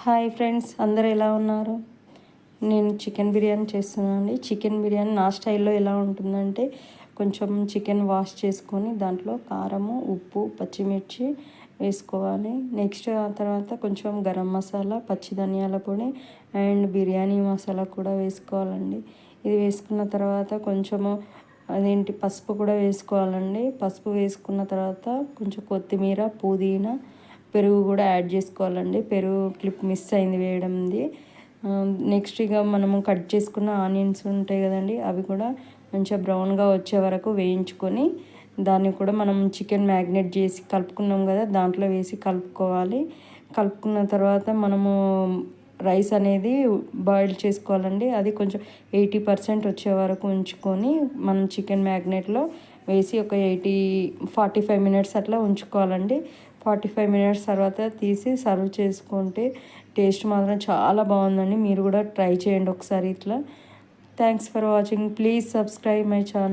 Hi friends, అందరు ఎలా ఉన్నారు? నేను చికెన్ బిర్యానీ చేస్తున్నానండి. చికెన్ బిర్యానీ నా స్టైల్లో ఎలా ఉంటుందంటే, కొంచెం చికెన్ వాష్ చేసుకొని దాంట్లో కారము, ఉప్పు, పచ్చిమిర్చి వేసుకోవాలి. నెక్స్ట్ ఆ తర్వాత కొంచెం గరం మసాలా, పచ్చి ధనియాల పొడి అండ్ బిర్యానీ మసాలా కూడా వేసుకోవాలండి. ఇది వేసుకున్న తర్వాత కొంచెము పసుపు కూడా వేసుకోవాలండి. పసుపు వేసుకున్న తర్వాత కొంచెం కొత్తిమీర, పుదీనా, పెరుగు కూడా యాడ్ చేసుకోవాలండి. పెరుగు క్లిప్ మిస్ అయింది వేయడంది. నెక్స్ట్ ఇక మనము కట్ చేసుకున్న ఆనియన్స్ ఉంటాయి కదండి, అవి కూడా మంచిగా బ్రౌన్గా వచ్చే వరకు వేయించుకొని దాన్ని కూడా మనం చికెన్ మ్యాగ్నేట్ చేసి కలుపుకున్నాం కదా, దాంట్లో వేసి కలుపుకోవాలి. కలుపుకున్న తర్వాత మనము రైస్ అనేది బాయిల్ చేసుకోవాలండి. అది కొంచెం 80% వచ్చే వరకు ఉంచుకొని మనం చికెన్ మ్యాగ్నేట్లో వేసి ఒక 45 మినిట్స్ అట్లా ఉంచుకోవాలండి. 45 మినిట్స్ తర్వాత తీసి సర్వ్ చేసుకుంటే టేస్ట్ మాత్రం చాలా బాగుందండి. మీరు కూడా ట్రై చేయండి ఒకసారి ఇట్లా. Thanks for watching. Please subscribe my channel.